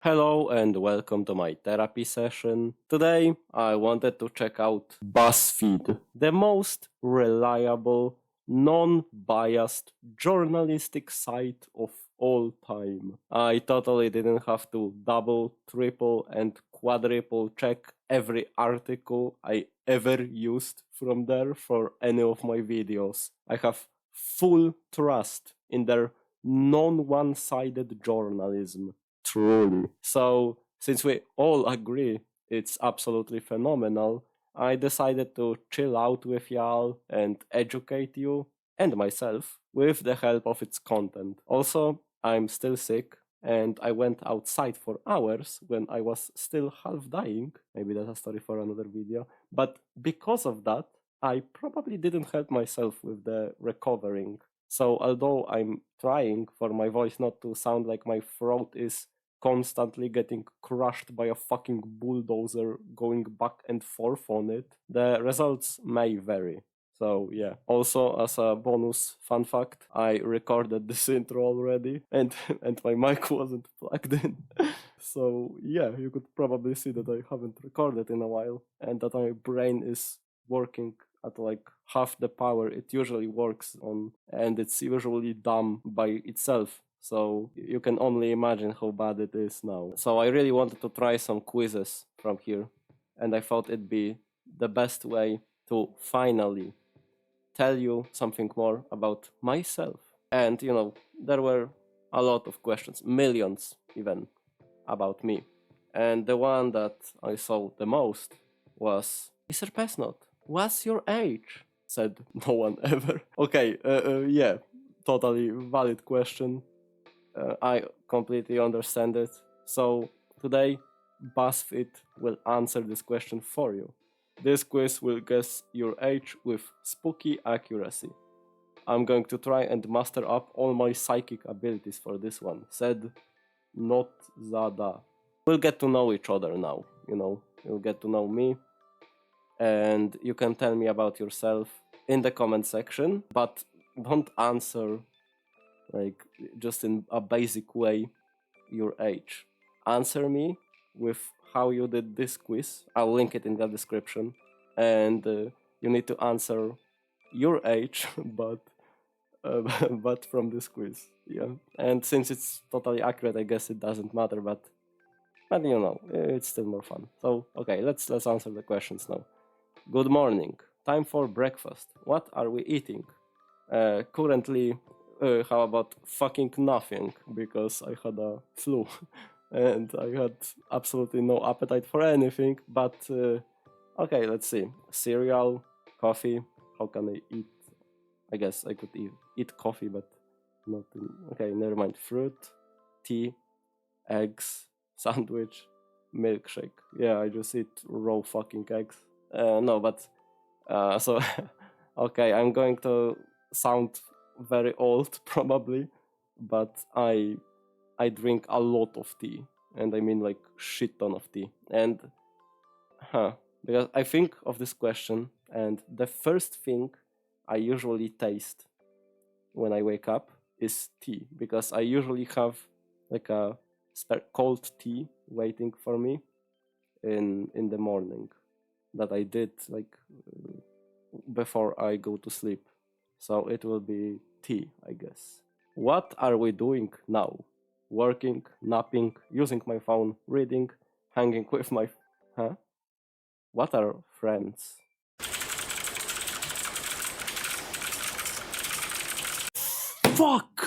Hello and welcome to my therapy session. Today I wanted to check out Buzzfeed, the most reliable, non-biased journalistic site of all time. I totally didn't have to double, triple and quadruple check every article I ever used from there for any of my videos. I have full trust in their non-one-sided journalism. Truly. So, since we all agree it's absolutely phenomenal, I decided to chill out with y'all and educate you and myself with the help of its content. Also, I'm still sick and I went outside for hours when I was still half dying. Maybe that's a story for another video. But because of that, I probably didn't help myself with the recovering. So although I'm trying for my voice not to sound like my throat is constantly getting crushed by a fucking bulldozer going back and forth on it, the results may vary. So yeah. Also, as a bonus fun fact, I recorded this intro already and my mic wasn't plugged in. So yeah, you could probably see that I haven't recorded in a while and that my brain is working at like half the power it usually works on, and it's usually dumb by itself. So you can only imagine how bad it is now. So I really wanted to try some quizzes from here, and I thought it'd be the best way to finally tell you something more about myself. And there were a lot of questions, millions even, about me. And the one that I saw the most was, Mr. Pesnot, what's your age? Said no one ever. Okay, yeah, totally valid question. I completely understand it. So today, Buzzfeed will answer this question for you. This quiz will guess your age with spooky accuracy. I'm going to try and master up all my psychic abilities for this one. Said not Zada. We'll get to know each other now, you'll get to know me, and you can tell me about yourself in the comment section, but don't answer like just in a basic way your age. Answer me with how you did this quiz. I'll link it in the description, and you need to answer your age but but from this quiz. Yeah, and since it's totally accurate, I guess it doesn't matter, but it's still more fun. So okay, let's answer the questions now. Good morning. Time for breakfast. What are we eating? Currently, how about fucking nothing, because I had a flu and I had absolutely no appetite for anything. But okay, let's see. Cereal, coffee. How can I eat? I guess I could eat coffee, but not. Okay, never mind. Fruit, tea, eggs, sandwich, milkshake. Yeah, I just eat raw fucking eggs. No, but so okay, I'm going to sound very old probably, but I drink a lot of tea, and I mean like shit ton of tea. And because I think of this question, and the first thing I usually taste when I wake up is tea, because I usually have like a cold tea waiting for me in the morning that I did like before I go to sleep. So it will be tea, I guess. What are we doing now? Working, napping, using my phone, reading, hanging with my... Huh? What are friends? Fuck!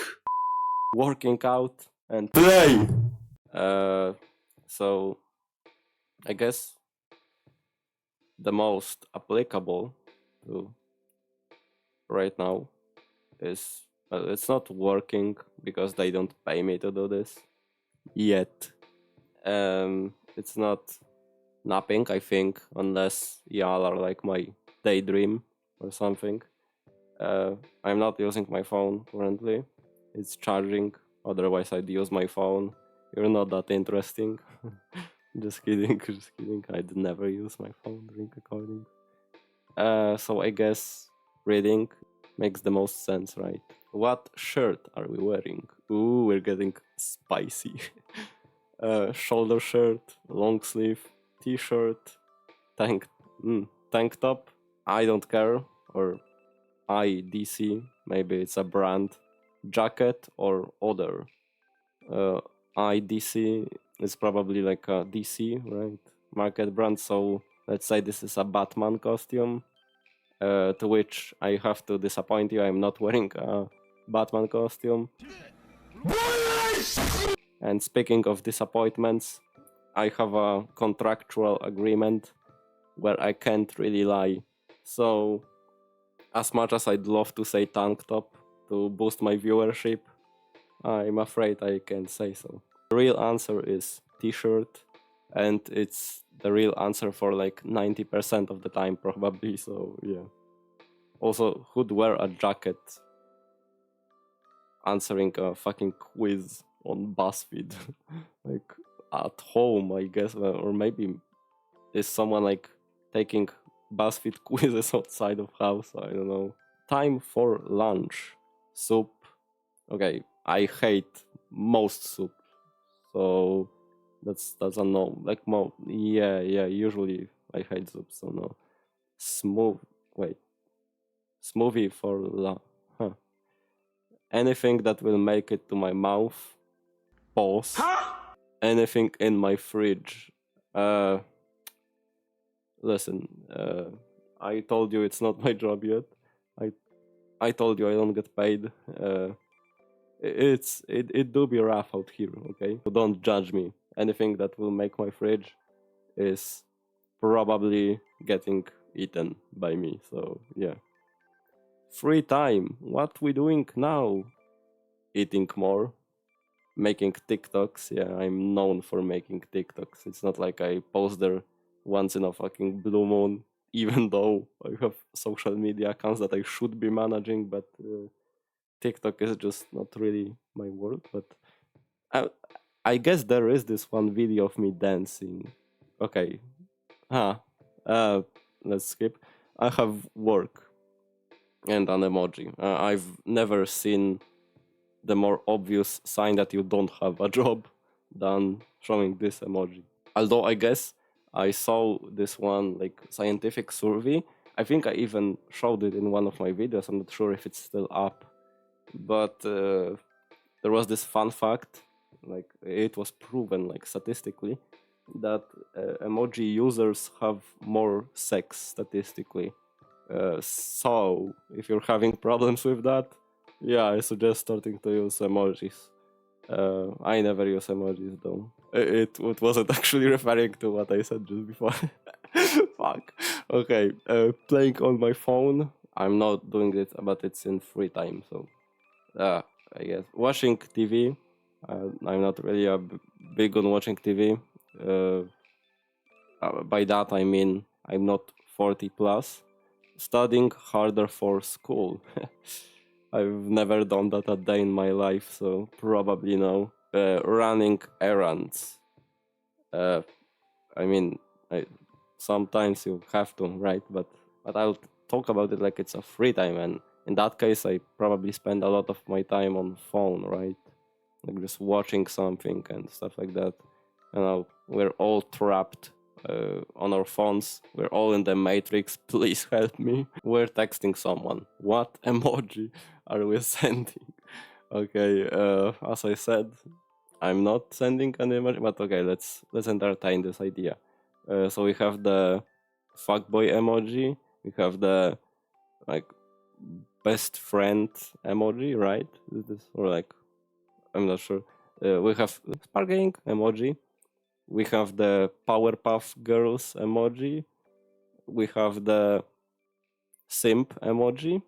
Working out and play! So I guess the most applicable to right now is, well, it's not working because they don't pay me to do this yet. It's not napping, I think, unless y'all are like my daydream or something. I'm not using my phone currently. It's charging, otherwise I'd use my phone. You're not that interesting. Just kidding. I'd never use my phone during recording. So I guess reading makes the most sense, right? What shirt are we wearing? Ooh, we're getting spicy. shoulder shirt, long sleeve, t-shirt, tank tank top. I don't care, or IDC, maybe it's a brand, jacket or other. IDC is probably like a DC, right? Market brand. So let's say this is a Batman costume, to which I have to disappoint you. I'm not wearing a Batman costume. And speaking of disappointments, I have a contractual agreement where I can't really lie. So, as much as I'd love to say tank top to boost my viewership, I'm afraid I can't say so. The real answer is t-shirt, and it's the real answer for like 90% of the time probably, so yeah. Also, who'd wear a jacket answering a fucking quiz on Buzzfeed? Like, at home, I guess, or maybe is someone like taking Buzzfeed quizzes outside of house? I don't know. Time for lunch. Soup. Okay, I hate most soup, so that's a no. Like yeah. Usually I hate soup, so no. Smoothie for lunch. Huh. Anything that will make it to my mouth. Pause. Anything in my fridge. Listen. I told you it's not my job yet. I told you I don't get paid. It do be rough out here, okay? So don't judge me. Anything that will make my fridge is probably getting eaten by me. So yeah. Free time. What we doing now? Eating more. Making TikToks. Yeah, I'm known for making TikToks. It's not like I post there once in a fucking blue moon, even though I have social media accounts that I should be managing, but TikTok is just not really my world. But I guess there is this one video of me dancing. Okay. Let's skip. I have work and an emoji. I've never seen the more obvious sign that you don't have a job than showing this emoji. Although I guess I saw this one like scientific survey. I think I even showed it in one of my videos. I'm not sure if it's still up, but there was this fun fact, like it was proven like statistically that emoji users have more sex statistically. So if you're having problems with that, yeah, I suggest starting to use emojis. I never use emojis though. It wasn't actually referring to what I said just before. Fuck. Okay. Playing on my phone. I'm not doing it, but it's in free time. So, I guess watching TV. I'm not really big on watching TV. By that I mean I'm not 40 plus. Studying harder for school. I've never done that a day in my life, so probably no. Running errands. I mean, sometimes you have to, right? But I'll talk about it like it's a free time, and in that case, I probably spend a lot of my time on phone, right? Like just watching something and stuff like that. You know, we're all trapped on our phones. We're all in the matrix. Please help me. We're texting someone. What emoji are we sending? Okay, as I said, I'm not sending an emoji, but okay, let's entertain this idea. So we have the fuckboy emoji. We have the like best friend emoji, right? Or like I'm not sure. We have sparkling emoji. We have the Powerpuff Girls emoji. We have the simp emoji.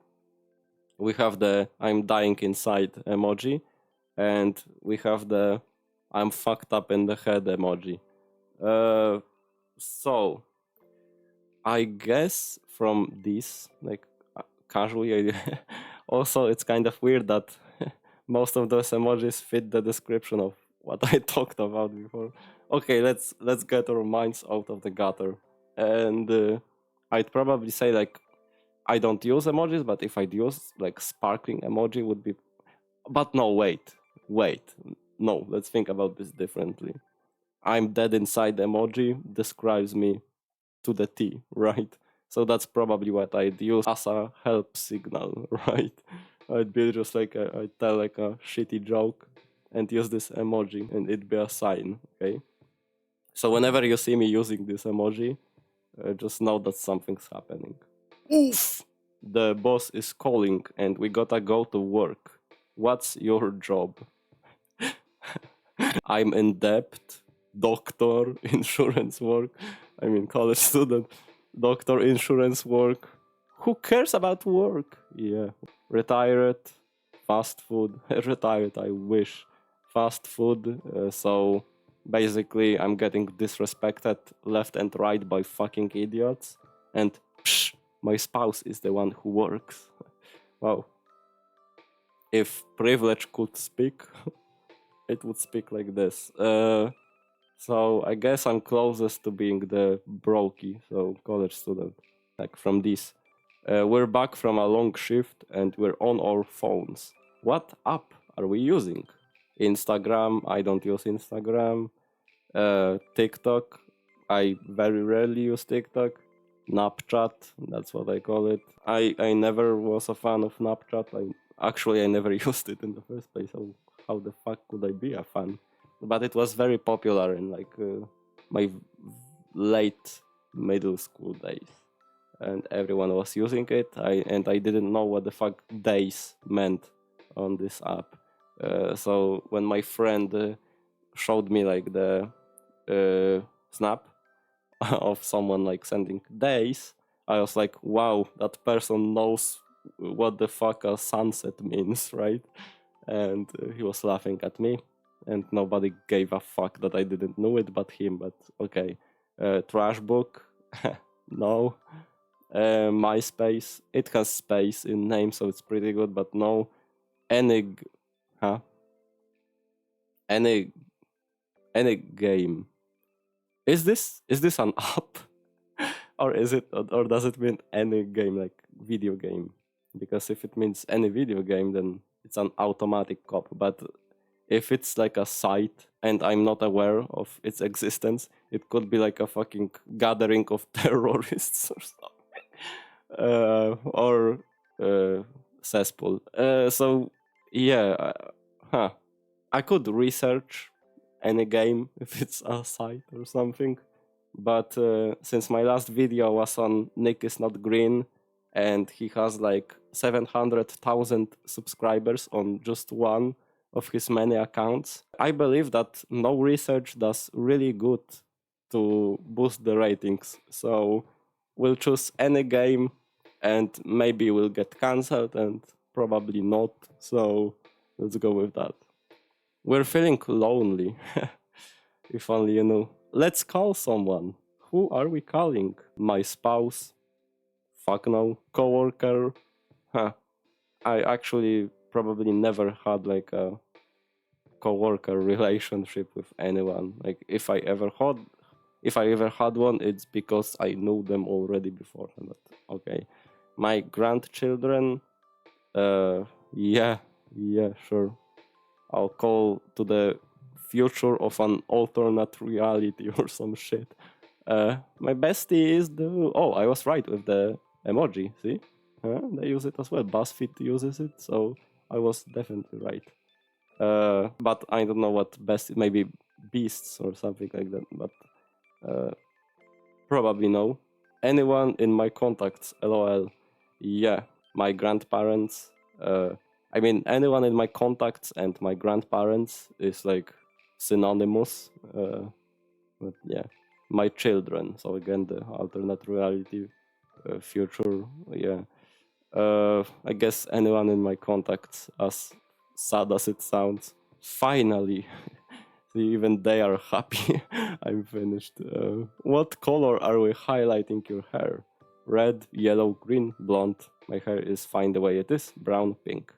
We have the I'm dying inside emoji. And we have the I'm fucked up in the head emoji. So, I guess from this, like casually, also it's kind of weird that most of those emojis fit the description of what I talked about before. Okay, let's get our minds out of the gutter. And I'd probably say like I don't use emojis, but if I'd use like sparkling emoji would be. But no, wait. No, let's think about this differently. I'm dead inside emoji describes me to the T, right? So that's probably what I'd use as a help signal, right? I'd be just like, I'd tell like a shitty joke and use this emoji and it'd be a sign, okay? So whenever you see me using this emoji, just know that something's happening. Oof! The boss is calling and we gotta go to work. What's your job? I'm in debt, doctor, insurance work. I mean, college student, doctor, insurance work. Who cares about work? Yeah. Retired, fast food. Retired, I wish. Fast food. So basically, I'm getting disrespected left and right by fucking idiots. And psh, my spouse is the one who works. Wow. If privilege could speak, it would speak like this. So I guess I'm closest to being the brokey, so college student, like from this. We're back from a long shift and we're on our phones. What app are we using? Instagram, I don't use Instagram. TikTok, I very rarely use TikTok. Snapchat, that's what I call it. I never was a fan of Snapchat. I never used it in the first place. So how the fuck could I be a fan? But it was very popular in like my late middle school days, and everyone was using it. I didn't know what the fuck days meant on this app. So when my friend showed me like the snap of someone like sending days, I was like, wow, that person knows what the fuck a sunset means, right? And he was laughing at me, and nobody gave a fuck that I didn't know it but him. But okay. Trash book, no. MySpace, it has space in name, so it's pretty good, but no. Any, huh? Any game. Is this an app? Or is it, or does it mean any game, like video game? Because if it means any video game, then it's an automatic cop. But if it's like a site and I'm not aware of its existence, it could be like a fucking gathering of terrorists or something. Or cesspool. So yeah, I could research any game if it's a site or something. But since my last video was on Nick is Not Green, and he has like 700,000 subscribers on just one of his many accounts, I believe that no research does really good to boost the ratings. So we'll choose any game and maybe we'll get cancelled and probably not. So let's go with that. We're feeling lonely. If only you knew. Let's call someone. Who are we calling? My spouse? Fuck no. Coworker? Huh. I actually probably never had like a coworker relationship with anyone. Like if I ever had one, it's because I knew them already before. But okay. My grandchildren? Yeah, sure. I'll call to the future of an alternate reality or some shit. My bestie is the... Oh, I was right with the emoji, see? They use it as well. Buzzfeed uses it, so I was definitely right. But I don't know what best... Maybe beasts or something like that, but probably no. Anyone in my contacts, lol. Yeah, my grandparents. I mean, anyone in my contacts and my grandparents is like synonymous. But yeah, my children. So again, the alternate reality, future. Yeah, I guess anyone in my contacts, as sad as it sounds. Finally, see, even they are happy. I'm finished. What color are we highlighting your hair? Red, yellow, green, blonde. My hair is fine the way it is. Brown, pink.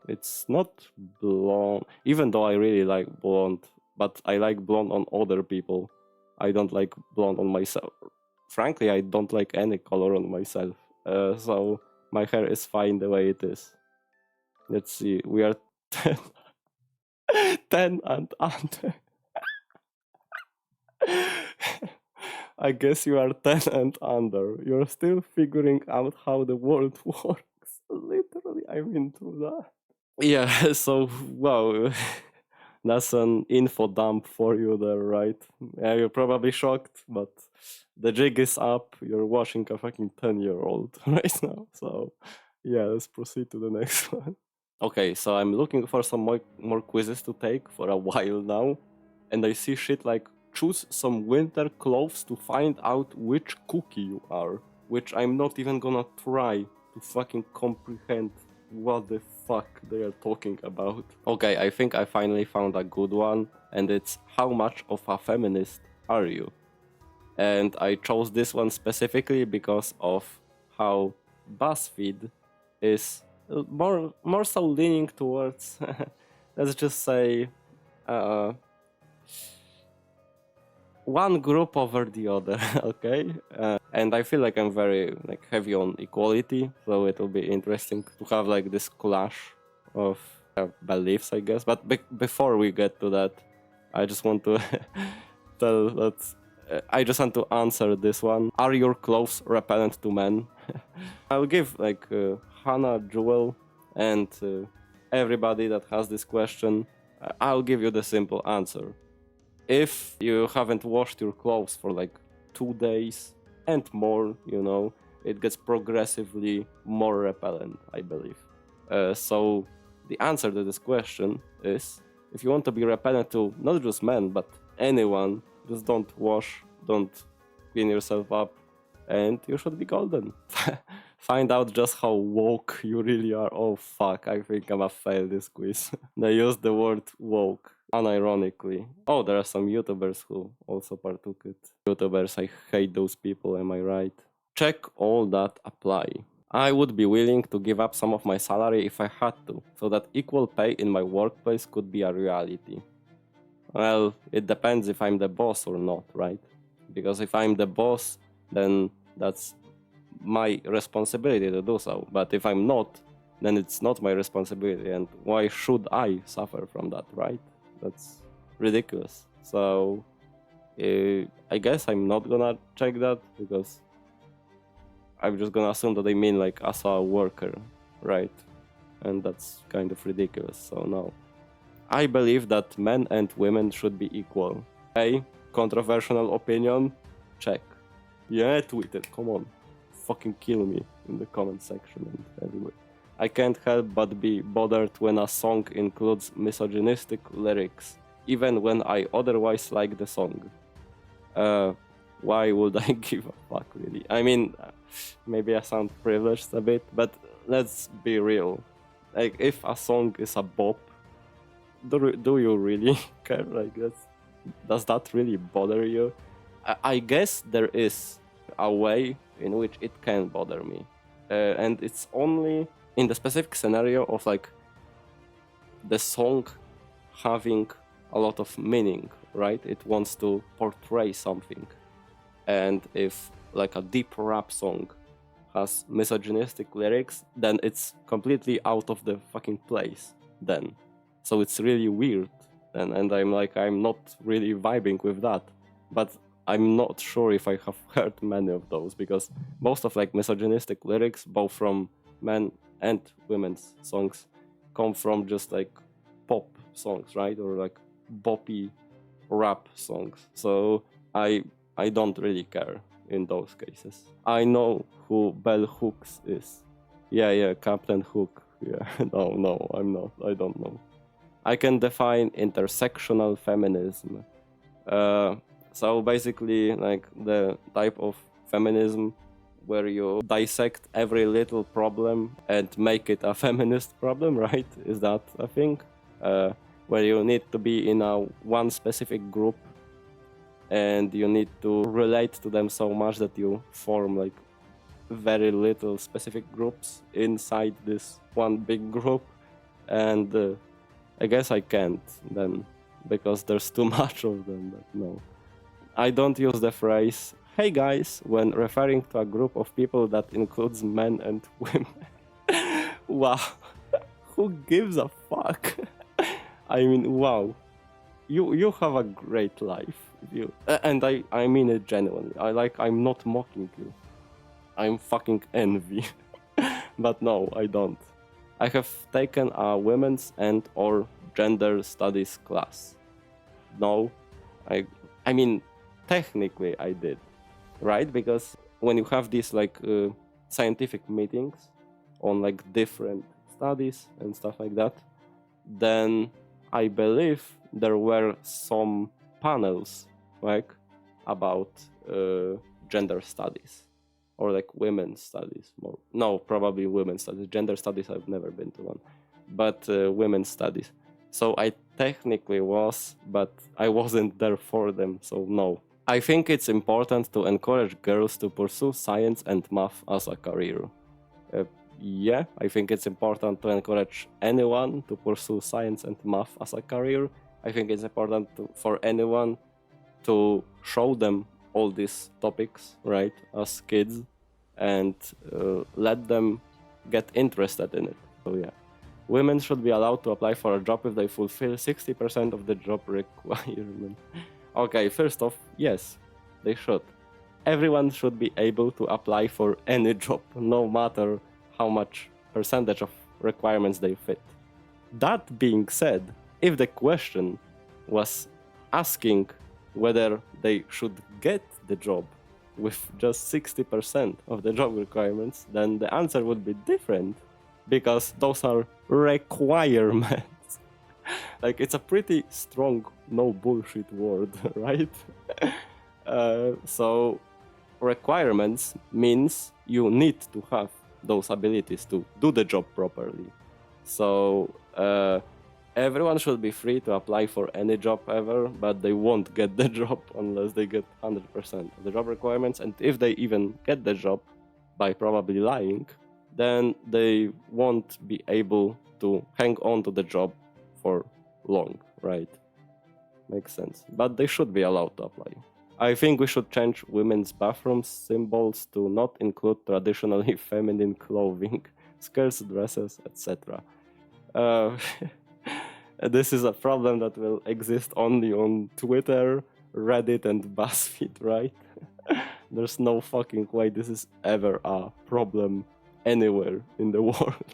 It's not blonde, even though I really like blonde, but I like blonde on other people. I don't like blonde on myself. Frankly, I don't like any color on myself. So my hair is fine the way it is. Let's see, we are 10, 10 and under. I guess you are 10 and under. You're still figuring out how the world works. Literally, I'm into that. Yeah, so, wow. That's an info dump for you there, right? Yeah, you're probably shocked, but the jig is up. You're watching a fucking 10-year-old right now. So, yeah, let's proceed to the next one. Okay, so I'm looking for some more quizzes to take for a while now. And I see shit like choose some winter clothes to find out which cookie you are. Which I'm not even gonna try to fucking comprehend what the fuck they are talking about. Okay, I think I finally found a good one, and it's how much of a feminist are you? And I chose this one specifically because of how Buzzfeed is more so leaning towards, let's just say, one group over the other, okay? And I feel like I'm very like heavy on equality, so it will be interesting to have like this clash of beliefs, I guess. But before we get to that, I just want to tell that I just want to answer this one. Are your clothes repellent to men? I'll give like Hannah, Jewel, and everybody that has this question, I'll give you the simple answer. If you haven't washed your clothes for like 2 days and more, you know, it gets progressively more repellent, I believe. So the answer to this question is, if you want to be repellent to not just men, but anyone, just don't wash, don't clean yourself up, and you should be golden. Find out just how woke you really are. Oh fuck, I think I'm gonna fail this quiz. They use the word woke unironically. Oh, there are some YouTubers who also partook it. YouTubers, I hate those people, am I right? Check all that apply. I would be willing to give up some of my salary if I had to, so that equal pay in my workplace could be a reality. Well, it depends if I'm the boss or not, right? Because if I'm the boss, then that's my responsibility to do so. But if I'm not, then it's not my responsibility. And why should I suffer from that, right? That's ridiculous. So I guess I'm not gonna check that because I'm just gonna assume that they mean like as a worker, right? And that's kind of ridiculous, so no. I believe that men and women should be equal. Hey, controversial opinion? Check. Yeah, tweet it, come on. Fucking kill me in the comment section and everywhere. I can't help but be bothered when a song includes misogynistic lyrics, even when I otherwise like the song. Why would I give a fuck, really? I mean, maybe I sound privileged a bit, but let's be real. Like, if a song is a bop, do you really care? Like, does that really bother you? I guess there is a way in which it can bother me. And it's only in the specific scenario of like the song having a lot of meaning, right? It wants to portray something. And if like a deep rap song has misogynistic lyrics, then it's completely out of the fucking place then. So it's really weird. And I'm like, I'm not really vibing with that. But I'm not sure if I have heard many of those, because most of like misogynistic lyrics, both from men and women's songs, come from just like pop songs, right? Or like boppy rap songs. So I don't really care in those cases. I know who Bell Hooks is. Yeah, Captain Hook. Yeah, no, I'm not. I don't know. I can define intersectional feminism. So basically, like the type of feminism where you dissect every little problem and make it a feminist problem, right? Is that a thing? Where you need to be in a one specific group and you need to relate to them so much that you form like very little specific groups inside this one big group. And I guess I can't then, because there's too much of them, but no. I don't use the phrase, hey guys, when referring to a group of people that includes men and women. Wow. Who gives a fuck? I mean, wow. You have a great life. you. And I mean it genuinely. I'm not mocking you. I'm fucking envy. But no, I don't. I have taken a women's and or gender studies class. No, I mean, technically I did, right? Because when you have these like scientific meetings on like different studies and stuff like that, then I believe there were some panels like about gender studies or like women's studies. More no, probably women's studies. Gender studies, I've never been to one, but women's studies. So I technically was, but I wasn't there for them, so no. I think it's important to encourage girls to pursue science and math as a career. Yeah, I think it's important to encourage anyone to pursue science and math as a career. I think it's important for anyone to show them all these topics, right, as kids, and let them get interested in it. So yeah. Women should be allowed to apply for a job if they fulfill 60% of the job requirement. Okay, first off, yes, they should. Everyone should be able to apply for any job, no matter how much percentage of requirements they fit. That being said, if the question was asking whether they should get the job with just 60% of the job requirements, then the answer would be different, because those are requirements. Like, it's a pretty strong, no bullshit word, right? So requirements means you need to have those abilities to do the job properly. So everyone should be free to apply for any job ever, but they won't get the job unless they get 100% of the job requirements. And if they even get the job by probably lying, then they won't be able to hang on to the job for long, right? Makes sense. But they should be allowed to apply. I think we should change women's bathroom symbols to not include traditionally feminine clothing, skirts, dresses, etc. This is a problem that will exist only on Twitter, Reddit, and Buzzfeed, right? There's no fucking way this is ever a problem anywhere in the world.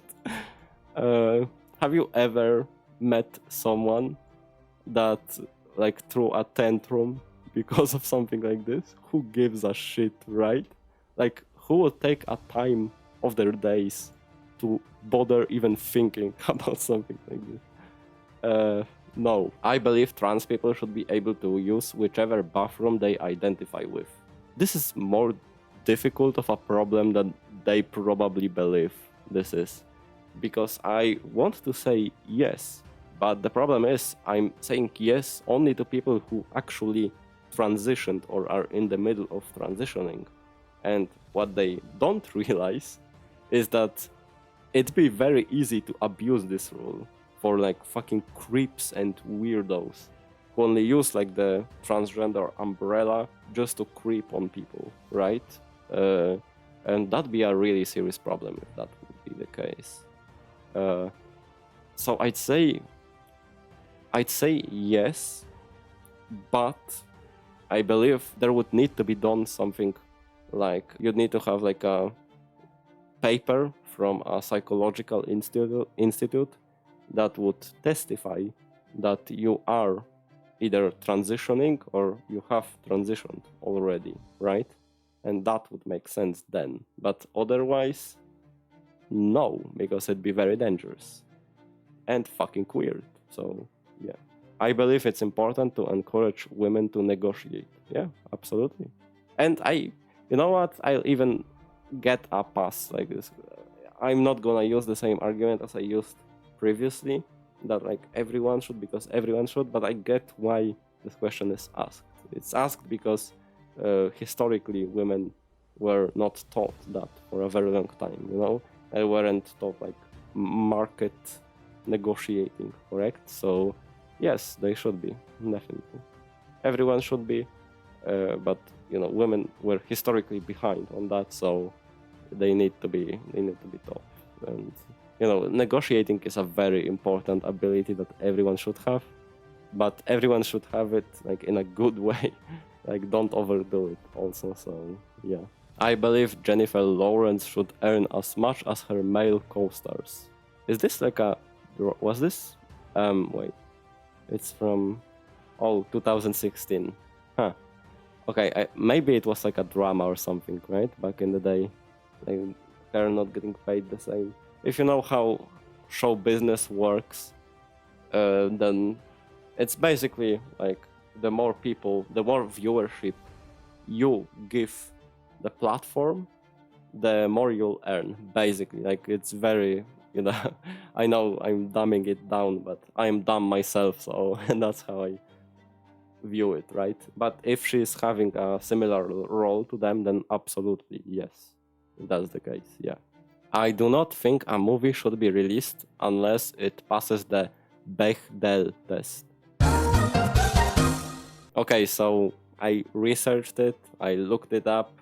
Have you ever met someone that like threw a tantrum because of something like this? Who gives a shit, right? Like, who would take a time of their days to bother even thinking about something like this? No. I believe trans people should be able to use whichever bathroom they identify with. This is more difficult of a problem than they probably believe this is. Because I want to say yes, but the problem is I'm saying yes only to people who actually transitioned or are in the middle of transitioning. And what they don't realize is that it'd be very easy to abuse this rule for like fucking creeps and weirdos who only use like the transgender umbrella just to creep on people, right? And that'd be a really serious problem if that would be the case. So I'd say yes, but I believe there would need to be done something like you'd need to have like a paper from a psychological institute that would testify that you are either transitioning or you have transitioned already, right? And that would make sense then. But otherwise, no, because it'd be very dangerous and fucking weird. So, yeah. I believe it's important to encourage women to negotiate. Yeah, absolutely. And you know what? I'll even get a pass like this. I'm not gonna use the same argument as I used previously, that like everyone should because everyone should, but I get why this question is asked. It's asked because historically women were not taught that for a very long time, you know? They weren't taught like market negotiating, correct? So yes, they should be, definitely. Everyone should be, but you know, women were historically behind on that, so they need to be taught. And you know, negotiating is a very important ability that everyone should have. but everyone should have it like in a good way. Like, don't overdo it also. So yeah, I believe Jennifer Lawrence should earn as much as her male co-stars. Is this like a, was this wait, it's from 2016. Huh. Okay, maybe it was like a drama or something, right? Back in the day, like they're not getting paid the same. If you know how show business works, then it's basically like the more people, the more viewership you give the platform, the more you'll earn. Basically, like it's very, you know, I know I'm dumbing it down, but I'm dumb myself, so and that's how I view it, right? But if she's having a similar role to them, then absolutely yes, that's the case. Yeah, I do not think a movie should be released unless it passes the Bechdel test. Okay, so I researched it, I looked it up,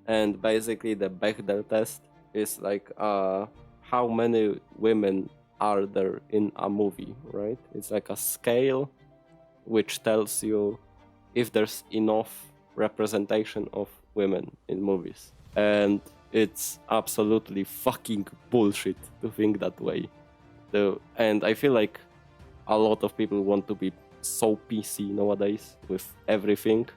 and basically the Bechdel test is like how many women are there in a movie, right? It's like a scale which tells you if there's enough representation of women in movies. And it's absolutely fucking bullshit to think that way. And I feel like a lot of people want to be so PC nowadays with everything,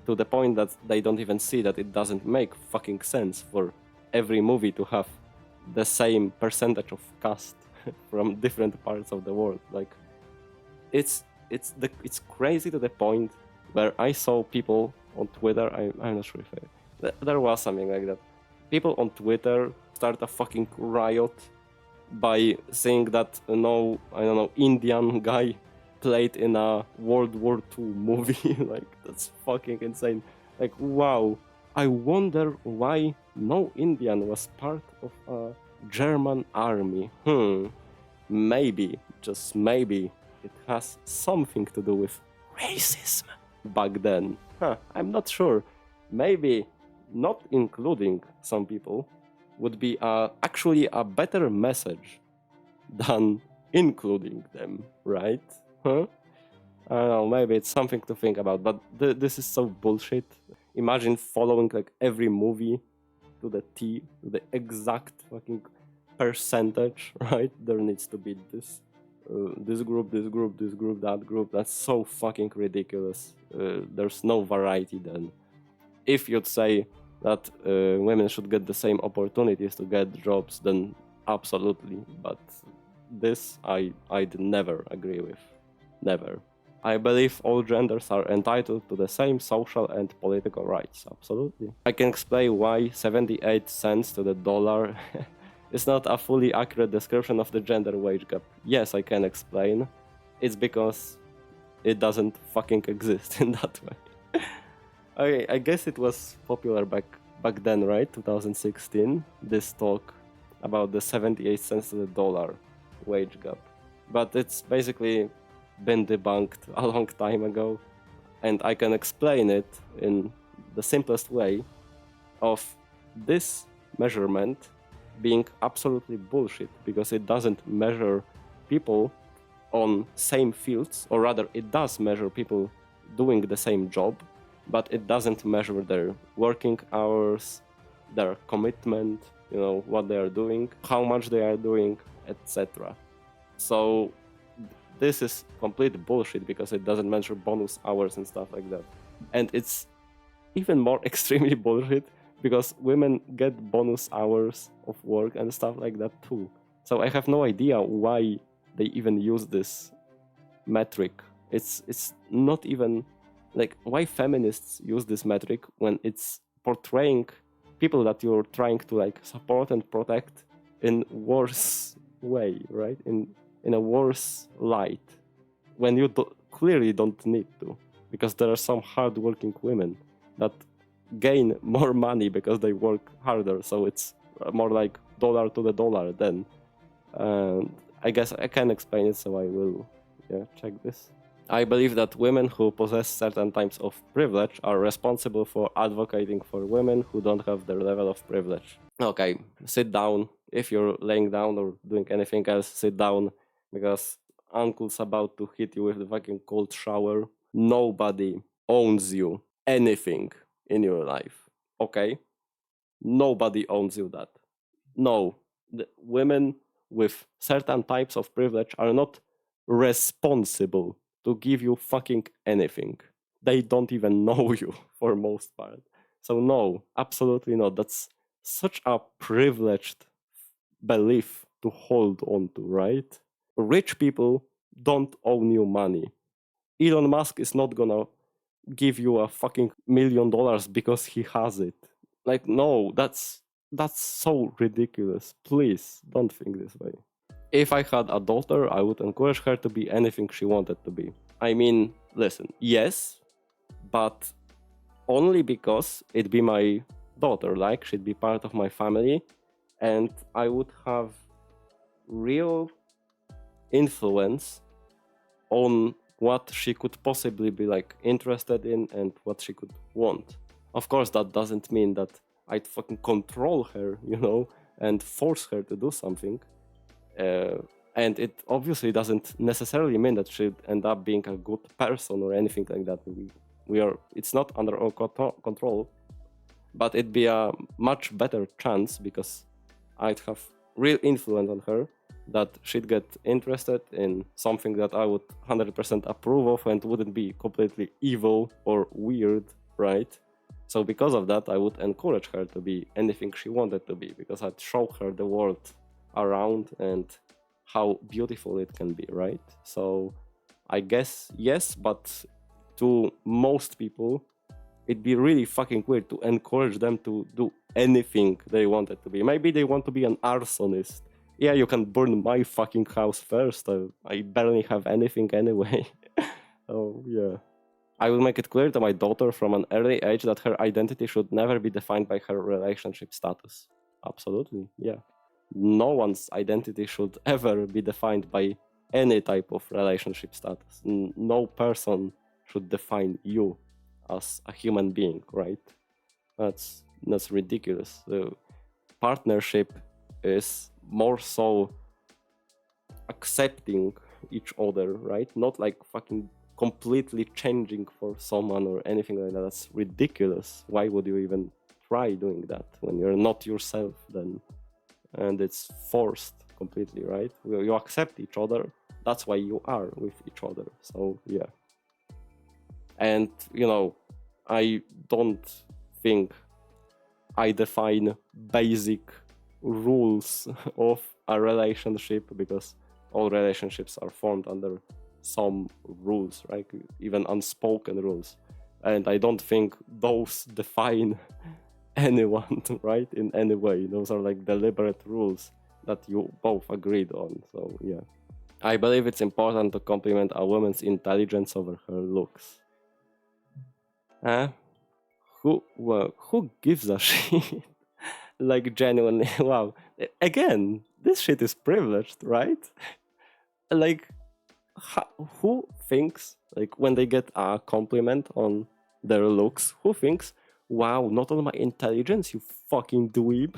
to the point that they don't even see that it doesn't make fucking sense for every movie to have the same percentage of cast from different parts of the world. Like, it's crazy to the point where I saw people on Twitter. I'm not sure if there was something like that. People on Twitter start a fucking riot by saying that no, I don't know, Indian guy played in a World War II movie. Like, that's fucking insane. Like, wow. I wonder why no Indian was part of a German army. Maybe, just maybe, it has something to do with racism back then. I'm not sure. Maybe not including some people would be actually a better message than including them, right? I don't know, maybe it's something to think about, but this is so bullshit. Imagine following like every movie to the T, to the exact fucking percentage, right? There needs to be this group, this group, this group, that group. That's so fucking ridiculous. There's no variety then. If you'd say that women should get the same opportunities to get jobs, then absolutely. But this I'd never agree with. Never. I believe all genders are entitled to the same social and political rights. Absolutely. I can explain why 78 cents to the dollar is not a fully accurate description of the gender wage gap. Yes, I can explain. It's because it doesn't fucking exist in that way. I guess it was popular back then, right? 2016, this talk about the 78 cents to the dollar wage gap. But it's basically been debunked a long time ago, and I can explain it in the simplest way of this measurement being absolutely bullshit, because it doesn't measure people on same fields, or rather it does measure people doing the same job, but it doesn't measure their working hours, their commitment, you know, what they are doing, how much they are doing, etc. So this is complete bullshit, because it doesn't measure bonus hours and stuff like that. And it's even more extremely bullshit because women get bonus hours of work and stuff like that too. So I have no idea why they even use this metric. It's not even like, why feminists use this metric when it's portraying people that you're trying to like support and protect in worse way, right? In a worse light, when you clearly don't need to, because there are some hardworking women that gain more money because they work harder. So it's more like dollar to the dollar then. I guess I can explain it, so I will check this. I believe that women who possess certain types of privilege are responsible for advocating for women who don't have their level of privilege. Okay, sit down. If you're laying down or doing anything else, sit down, because uncle's about to hit you with the fucking cold shower. Nobody owns you anything in your life, okay? Nobody owns you that. No, the women with certain types of privilege are not responsible to give you fucking anything. They don't even know you for most part. So no, absolutely not. That's such a privileged belief to hold on to, right? Rich people don't owe you money. Elon Musk is not gonna give you a fucking $1 million because he has it. Like, no, that's so ridiculous. Please don't think this way. If I had a daughter, I would encourage her to be anything she wanted to be. I mean, listen, yes, but only because it'd be my daughter, like she'd be part of my family, and I would have real influence on what she could possibly be like interested in and what she could want. Of course, that doesn't mean that I'd fucking control her, you know, and force her to do something. And it obviously doesn't necessarily mean that she'd end up being a good person or anything like that. It's not under our control, but it'd be a much better chance because I'd have real influence on her, that she'd get interested in something that I would 100% approve of and wouldn't be completely evil or weird, right? So because of that, I would encourage her to be anything she wanted to be, because I'd show her the world around and how beautiful it can be, right? So I guess yes, but to most people, it'd be really fucking weird to encourage them to do anything they wanted to be. Maybe they want to be an arsonist. Yeah, you can burn my fucking house first. I barely have anything anyway. Oh, yeah. I will make it clear to my daughter from an early age that her identity should never be defined by her relationship status. Absolutely, yeah. No one's identity should ever be defined by any type of relationship status. No person should define you as a human being, right? That's ridiculous. The partnership is more so accepting each other, right? Not like fucking completely changing for someone or anything like that. That's ridiculous. Why would you even try doing that when you're not yourself then? And it's forced completely, right? You accept each other. That's why you are with each other. So yeah. And you know, I don't think I define basic rules of a relationship, because all relationships are formed under some rules, right? Even unspoken rules. And I don't think those define anyone, right? In any way. Those are like deliberate rules that you both agreed on. So yeah. I believe it's important to compliment a woman's intelligence over her looks. Who gives a shit? Like, genuinely, wow. Again, this shit is privileged, right? Like, who thinks, like, when they get a compliment on their looks, who thinks, wow, not on my intelligence, you fucking dweeb?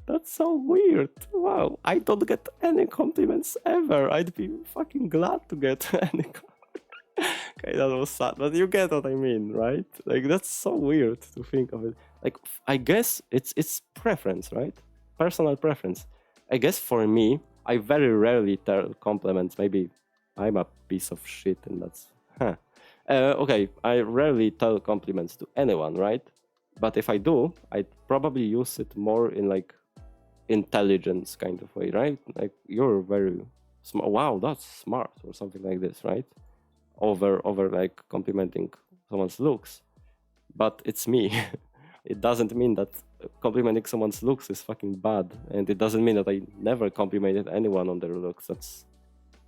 That's so weird. Wow, I don't get any compliments ever. I'd be fucking glad to get any compliments. Okay, that was sad, but you get what I mean, right? Like, that's so weird to think of it. Like, I guess it's preference, right? Personal preference. I guess for me, I very rarely tell compliments. Maybe I'm a piece of shit, and that's okay. I rarely tell compliments to anyone, right? But if I do, I'd probably use it more in like intelligence kind of way, right? Like, you're very smart. Wow, that's smart, or something like this, right? Over like complimenting someone's looks. But it's me. It doesn't mean that complimenting someone's looks is fucking bad, and it doesn't mean that I never complimented anyone on their looks. That's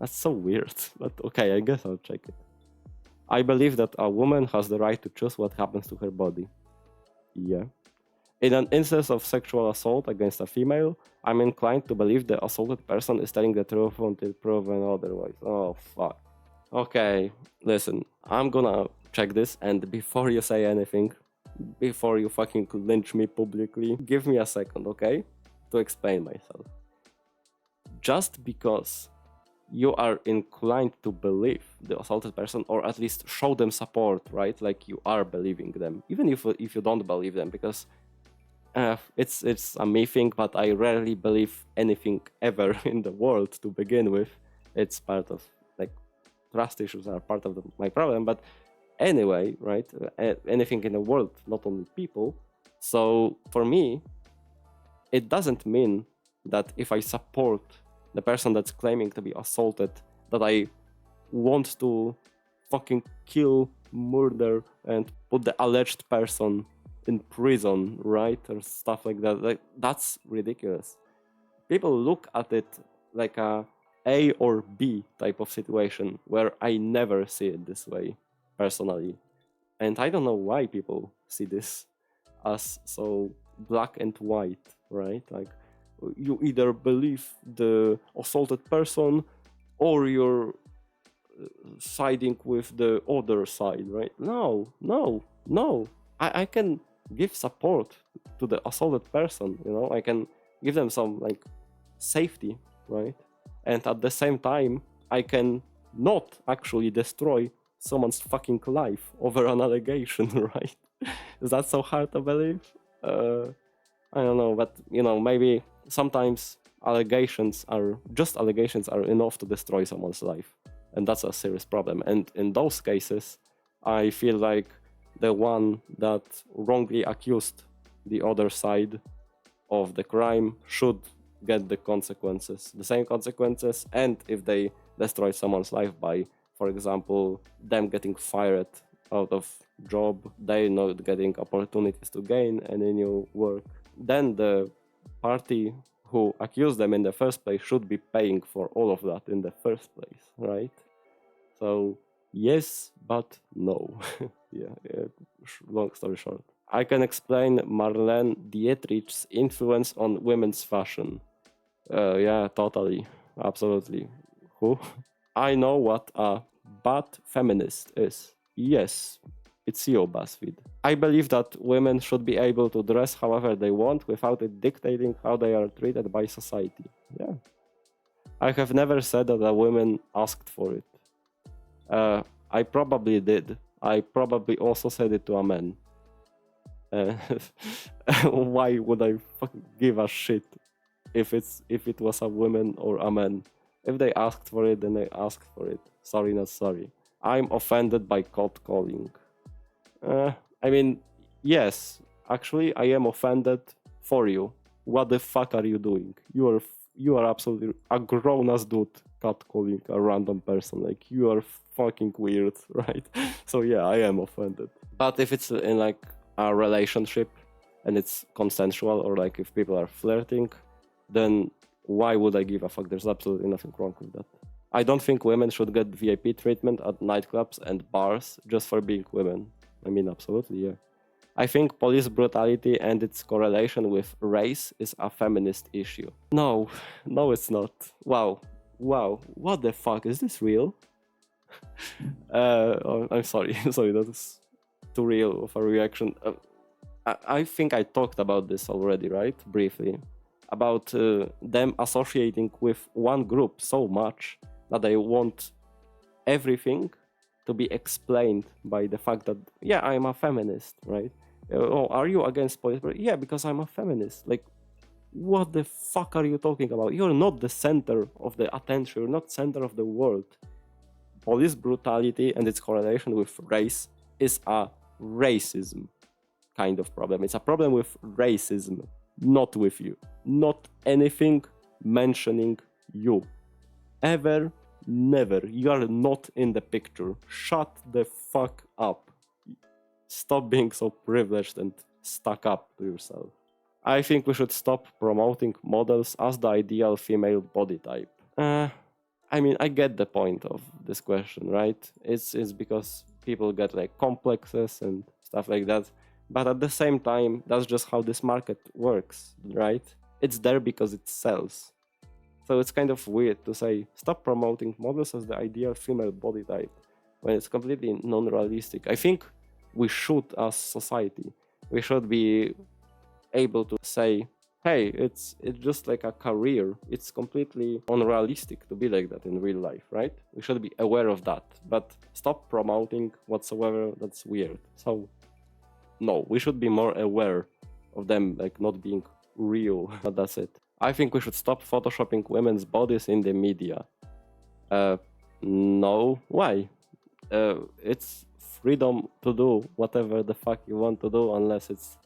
so weird. But okay, I guess I'll check it. I believe that a woman has the right to choose what happens to her body. Yeah. In an instance of sexual assault against a female, I'm inclined to believe the assaulted person is telling the truth until proven otherwise. Oh, fuck. Okay, listen, I'm gonna check this, and before you say anything, before you fucking lynch me publicly, give me a second, okay? To explain myself. Just because you are inclined to believe the assaulted person, or at least show them support, right? Like you are believing them, even if you don't believe them, because it's a me thing, but I rarely believe anything ever in the world to begin with. It's part of, like, trust issues are part of my problem, but anyway, right? Anything in the world, not only people. So for me, it doesn't mean that if I support the person that's claiming to be assaulted, that I want to fucking kill, murder, and put the alleged person in prison, right? Or stuff like that. Like, that's ridiculous. People look at it like A or B type of situation, where I never see it this way, personally. And I don't know why people see this as so black and white, right? Like, you either believe the assaulted person, or you're siding with the other side, right? No, no, no. I can give support to the assaulted person, you know, I can give them some, like, safety, right? And at the same time, I can not actually destroy someone's fucking life over an allegation, right? Is that so hard to believe? I don't know, but you know, maybe sometimes allegations are enough to destroy someone's life, and that's a serious problem. And in those cases, I feel like the one that wrongly accused the other side of the crime should get the consequences, the same consequences. And if they destroy someone's life by, for example, them getting fired out of job, they not getting opportunities to gain any new work, then the party who accused them in the first place should be paying for all of that in the first place, right? So yes, but no. yeah, long story short. I can explain Marlene Dietrich's influence on women's fashion. Yeah, totally. Absolutely. Who? I know what a bad feminist is. Yes, it's you, Buzzfeed. I believe that women should be able to dress however they want without it dictating how they are treated by society. Yeah. I have never said that a woman asked for it. I probably did. I probably also said it to a man. Why would I fucking give a shit if it was a woman or a man? If they asked for it, then they asked for it. Sorry, not sorry. I'm offended by catcalling. I mean, yes, actually, I am offended for you. What the fuck are you doing? You are absolutely a grown ass dude catcalling a random person. Like, you are fucking weird, right? So yeah, I am offended. But if it's in, like, a relationship and it's consensual, or like if people are flirting, then why would I give a fuck? There's absolutely nothing wrong with that. I don't think women should get VIP treatment at nightclubs and bars just for being women. I mean, absolutely, yeah. I think police brutality and its correlation with race is a feminist issue. No, no, it's not. Wow, what the fuck? Is this real? I'm sorry, sorry, that is too real of a reaction. I think I talked about this already, right? Briefly. About them associating with one group so much that they want everything to be explained by the fact that, yeah, I'm a feminist, right? Oh, are you against police? Yeah, because I'm a feminist. Like, what the fuck are you talking about? You're not the center of the attention. You're not center of the world. Police brutality and its correlation with race is a racism kind of problem. It's a problem with racism, not with you. Not anything mentioning you. Ever, never. You are not in the picture. Shut the fuck up. Stop being so privileged and stuck up to yourself. I think we should stop promoting models as the ideal female body type. I mean, I get the point of this question, right? It's because people get, like, complexes and stuff like that. But at the same time, that's just how this market works, right? It's there because it sells. So it's kind of weird to say, stop promoting models as the ideal female body type, when it's completely non-realistic. I think we should, as society, we should be able to say hey, it's just like a career. It's completely unrealistic to be like that in real life, right? We should be aware of that, but stop promoting whatsoever. That's weird. So no, we should be more aware of them like not being real. But that's it. I think we should stop photoshopping women's bodies in the media. No, why? It's freedom to do whatever the fuck you want to do unless it's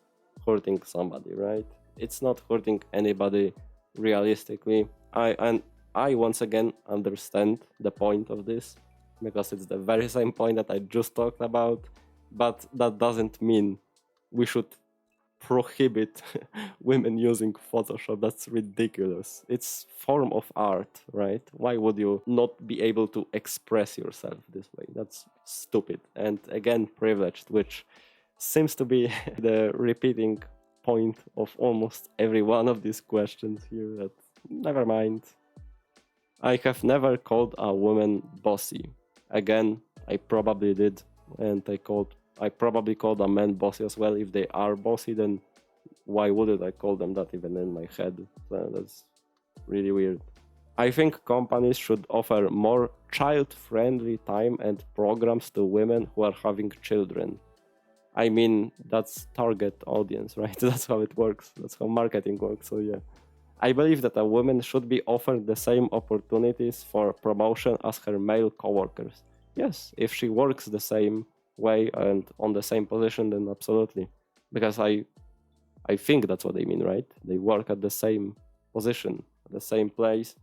hurting somebody, right? It's not hurting anybody realistically. I once again understand the point of this because it's the very same point that I just talked about, but that doesn't mean we should prohibit women using Photoshop. That's ridiculous. It's form of art, right? Why would you not be able to express yourself this way? That's stupid. And again, privileged, which seems to be the repeating point of almost every one of these questions here. That never mind. I have never called a woman bossy. Again, I probably did, and I probably called a man bossy as well. If they are bossy, then why wouldn't I call them that even in my head? That's really weird. I think companies should offer more child-friendly time and programs to women who are having children. I mean, that's target audience, right? That's how it works. That's how marketing works. So yeah. I believe that a woman should be offered the same opportunities for promotion as her male coworkers. Yes, if she works the same way and on the same position, then absolutely. Because I think that's what they mean, right? They work at the same position, the same place,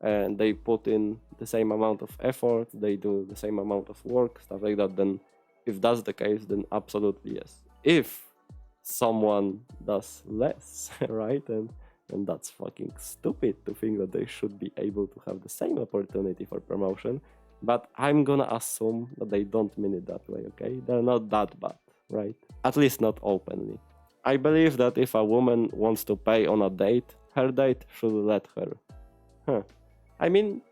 and they put in the same amount of effort, they do the same amount of work, stuff like that. Then if that's the case, then absolutely yes. If someone does less, right? And that's fucking stupid to think that they should be able to have the same opportunity for promotion. But I'm gonna assume that they don't mean it that way, okay? They're not that bad, right? At least not openly. I believe that if a woman wants to pay on a date, her date should let her. Huh. I mean,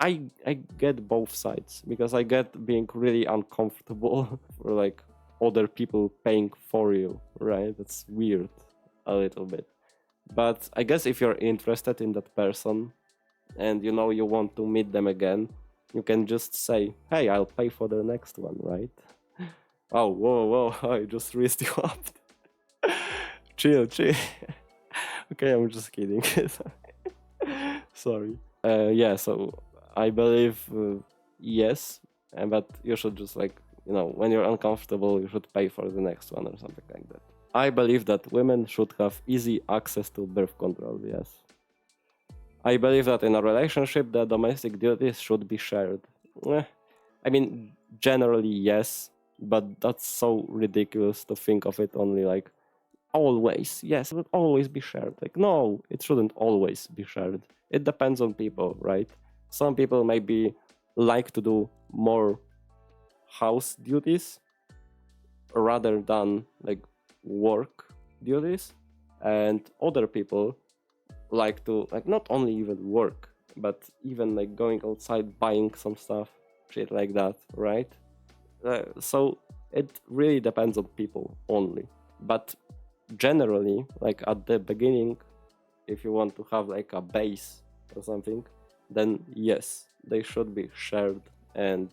I get both sides because I get being really uncomfortable for like other people paying for you, right? That's weird a little bit. But I guess if you're interested in that person and you know you want to meet them again, you can just say, hey, I'll pay for the next one, right? Oh, whoa, I just raised you up. Chill. Okay, I'm just kidding. Sorry. Yeah, so I believe yes, but you should just like, when you're uncomfortable, you should pay for the next one or something like that. I believe that women should have easy access to birth control, yes. I believe that in a relationship, the domestic duties should be shared. I mean, generally, yes, but that's so ridiculous to think of it only like, always, yes, it would always be shared. Like, no, it shouldn't always be shared. It depends on people, right? Some people maybe like to do more house duties rather than like work duties, and other people like to like not only even work but even like going outside buying some stuff, shit like that, right? So it really depends on people only, but generally, like at the beginning, if you want to have like a base or something, then yes, they should be shared and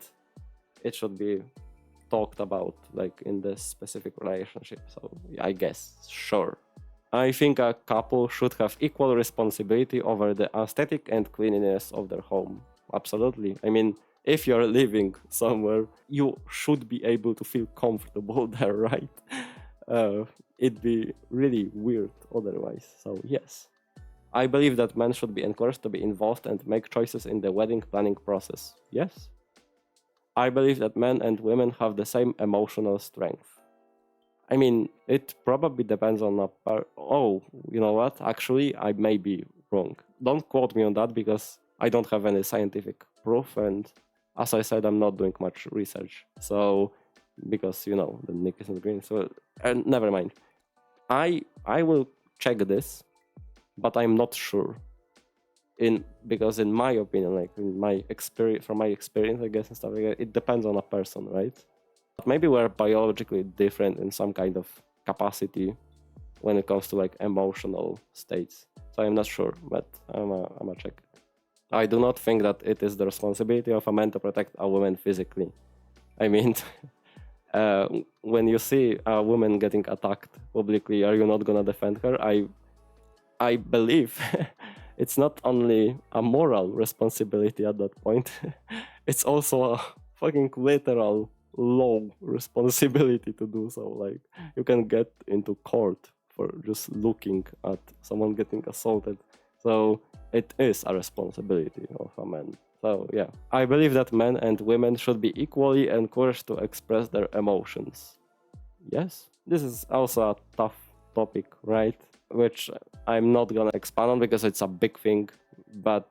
it should be talked about like in the specific relationship. So I guess, sure. I think a couple should have equal responsibility over the aesthetic and cleanliness of their home. Absolutely. I mean, if you're living somewhere, you should be able to feel comfortable there, right? It'd be really weird otherwise. So yes. I believe that men should be encouraged to be involved and make choices in the wedding planning process. Yes. I believe that men and women have the same emotional strength. I mean, it probably depends on Oh, you know what? Actually, I may be wrong. Don't quote me on that because I don't have any scientific proof, and as I said, I'm not doing much research. So, because the Nick isn't green. So, never mind. I will check this, but I'm not sure. Because in my opinion, like in my experience, from my experience, I guess, and stuff like that, it depends on a person, right? Maybe we're biologically different in some kind of capacity when it comes to like emotional states. So I'm not sure, but I'm a check. I do not think that it is the responsibility of a man to protect a woman physically. I mean, when you see a woman getting attacked publicly, are you not gonna defend her? I believe it's not only a moral responsibility at that point, it's also a fucking literal law responsibility to do so. Like, you can get into court for just looking at someone getting assaulted. So it is a responsibility of a man. So yeah, I believe that men and women should be equally encouraged to express their emotions. Yes, this is also a tough topic, right? Which I'm not gonna expand on because it's a big thing, but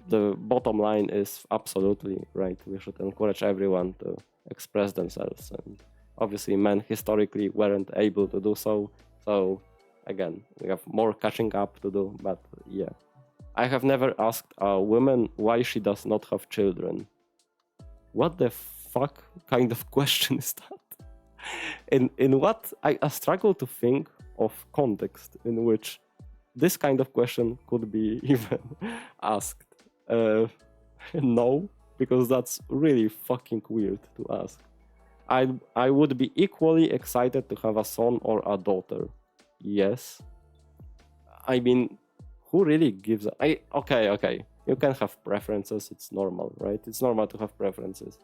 the bottom line is absolutely right. We should encourage everyone to express themselves, and obviously men historically weren't able to do so. So again, we have more catching up to do, but yeah. I have never asked a woman why she does not have children. What the fuck kind of question is that? In what I struggle to think of context in which this kind of question could be even asked. No, because that's really fucking weird to ask. I would be equally excited to have a son or a daughter. Yes. I mean, who really gives a... Okay. You can have preferences, it's normal, right? It's normal to have preferences.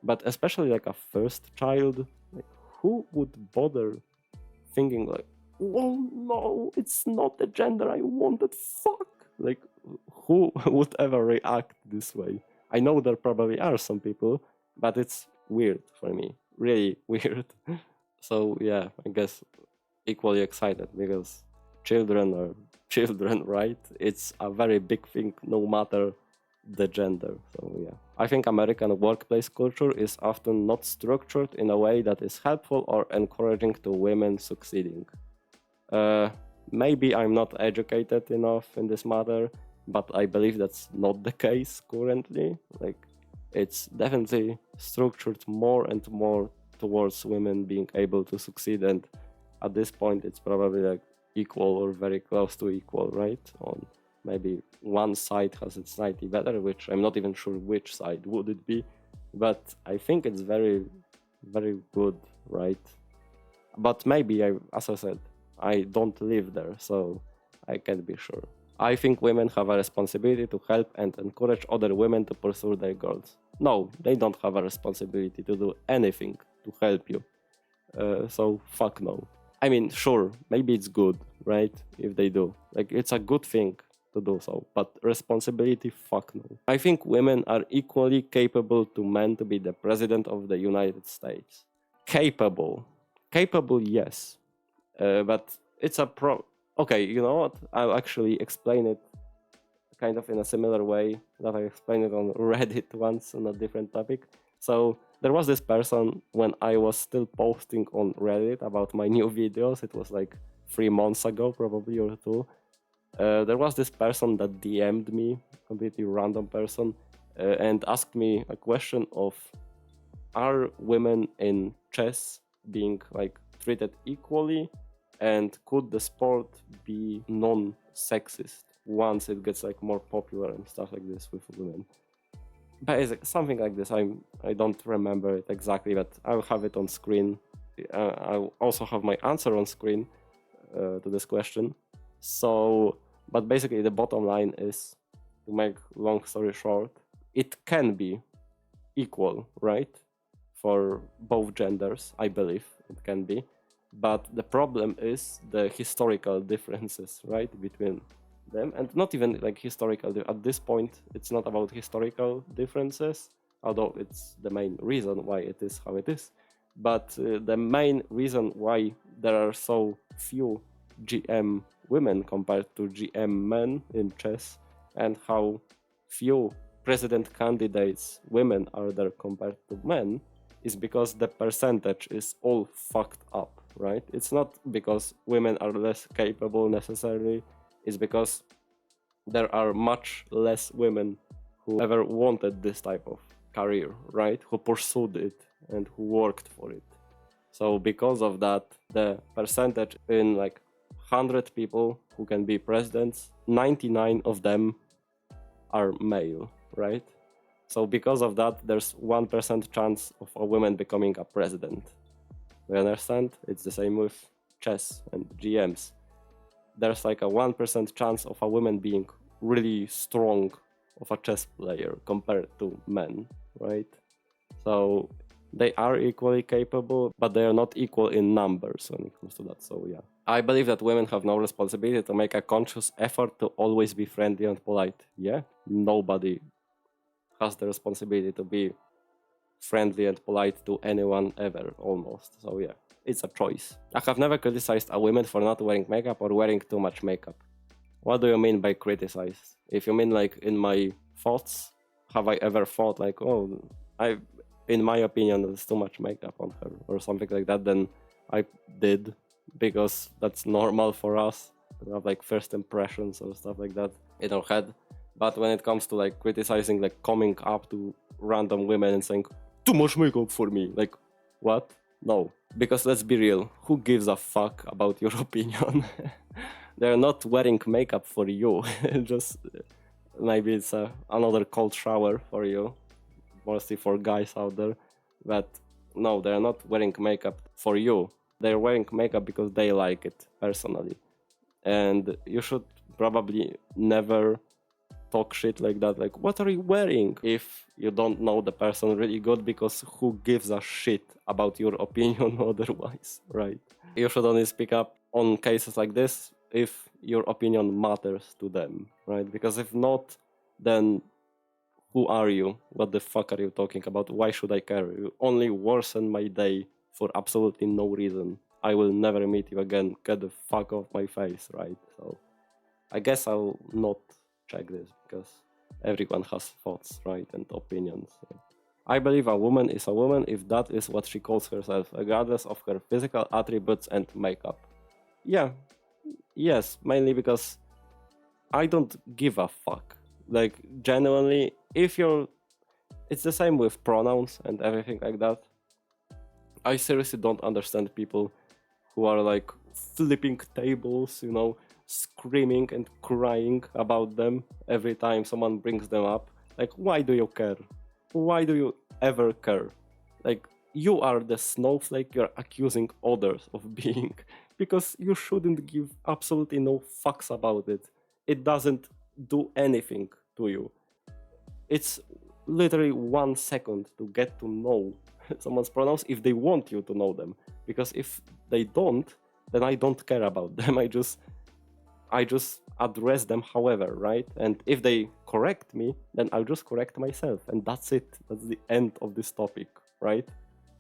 But especially like a first child, like, who would bother thinking like, oh no, it's not the gender I wanted, fuck. Like, who would ever react this way? I know there probably are some people, but it's weird for me. Really weird. So yeah, I guess equally excited because children are children, right? It's a very big thing no matter the gender. So yeah, I think American workplace culture is often not structured in a way that is helpful or encouraging to women succeeding. Maybe I'm not educated enough in this matter, but I believe that's not the case currently. Like, it's definitely structured more and more towards women being able to succeed, and at this point it's probably like equal or very close to equal, right? On maybe one side has it slightly better, which I'm not even sure which side would it be, but I think it's very, very good, right? But maybe, as I said, I don't live there, so I can't be sure. I think women have a responsibility to help and encourage other women to pursue their goals. No, they don't have a responsibility to do anything to help you. So fuck no. I mean, sure, maybe it's good, right? If they do. Like, it's a good thing to do so, but responsibility, fuck no. I think women are equally capable to men to be the president of the United States. Capable, yes. But it's a Okay, you know what? I'll actually explain it kind of in a similar way that I explained it on Reddit once on a different topic. So there was this person when I was still posting on Reddit about my new videos. It was like 3 months ago, probably, or 2. There was this person that DM'd me, completely random person, and asked me a question of, are women in chess being like treated equally, and could the sport be non-sexist once it gets like more popular and stuff like this with women? Something like this. I don't remember it exactly, but I'll have it on screen. I'll also have my answer on screen to this question. So, but basically the bottom line is, to make long story short, it can be equal, right? For both genders, I believe it can be. But the problem is the historical differences, right, between them. And not even like historical, at this point, it's not about historical differences, although it's the main reason why it is how it is. But the main reason why there are so few GM women compared to GM men in chess, and how few president candidates women are there compared to men, is because the percentage is all fucked up, right? It's not because women are less capable necessarily, it's because there are much less women who ever wanted this type of career, right? Who pursued it and who worked for it. So because of that, the percentage in like 100 people who can be presidents, 99 of them are male, right? So because of that, there's 1% chance of a woman becoming a president. You understand? It's the same with chess and GMs. There's like a 1% chance of a woman being really strong of a chess player compared to men, right? So they are equally capable, but they are not equal in numbers when it comes to that. So yeah, I believe that women have no responsibility to make a conscious effort to always be friendly and polite. Yeah, nobody has the responsibility to be friendly and polite to anyone ever, almost. So yeah, it's a choice. I have never criticized a woman for not wearing makeup or wearing too much makeup. What do you mean by criticize? If you mean like in my thoughts, have I ever thought like, oh, in my opinion, there's too much makeup on her or something like that, then I did, because that's normal for us to have like first impressions or stuff like that in our head. But when it comes to like criticizing, like coming up to random women and saying, too much makeup for me, like, what? No. Because let's be real, who gives a fuck about your opinion? They're not wearing makeup for you. Just maybe it's another cold shower for you, mostly for guys out there. But no, they're not wearing makeup for you. They're wearing makeup because they like it personally. And you should probably never talk shit like that, like, what are you wearing, if you don't know the person really good, because who gives a shit about your opinion otherwise, right? You should only speak up on cases like this if your opinion matters to them, right? Because if not, then who are you? What the fuck are you talking about? Why should I care? You only worsen my day for absolutely no reason. I will never meet you again. Get the fuck off my face, right? So I guess I'll not check this, because everyone has thoughts, right, and opinions. So I believe a woman is a woman if that is what she calls herself, regardless of her physical attributes and makeup. Yeah, yes, mainly because I don't give a fuck. Like, genuinely, if you're. It's the same with pronouns and everything like that. I seriously don't understand people who are like flipping tables, screaming and crying about them every time someone brings them up. Like, why do you care? Why do you ever care? Like, you are the snowflake you're accusing others of being, because you shouldn't give absolutely no fucks about it. It doesn't do anything to you. It's literally 1 second to get to know someone's pronouns if they want you to know them. Because if they don't, then I don't care about them. I just address them however, right? And if they correct me, then I'll just correct myself. And that's it. That's the end of this topic, right?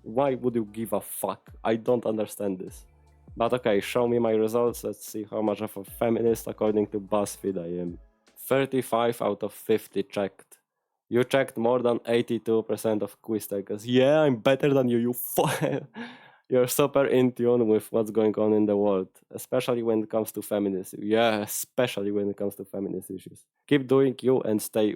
Why would you give a fuck? I don't understand this. But okay, show me my results. Let's see how much of a feminist according to Buzzfeed I am. 35 out of 50 checked. You checked more than 82% of quiz takers. Yeah, I'm better than you, You're super in tune with what's going on in the world, especially when it comes to feminism. Yeah, especially when it comes to feminist issues. Keep doing you and stay.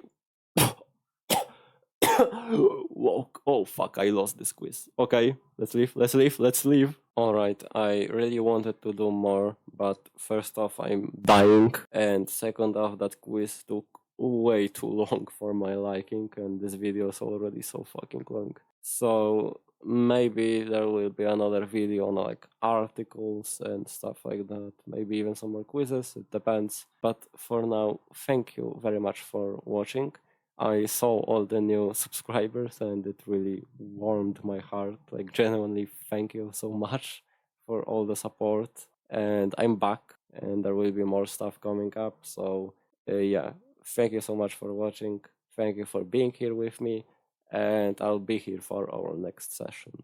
Whoa. Oh, fuck, I lost this quiz. Okay, let's leave. Alright, I really wanted to do more, but first off, I'm dying, and second off, that quiz took way too long for my liking, and this video is already so fucking long. So maybe there will be another video on like articles and stuff like that, maybe even some more quizzes, it depends. But for now, thank you very much for watching. I saw all the new subscribers and it really warmed my heart. Like, genuinely, thank you so much for all the support. And I'm back and there will be more stuff coming up. So, yeah, thank you so much for watching. Thank you for being here with me. And I'll be here for our next session.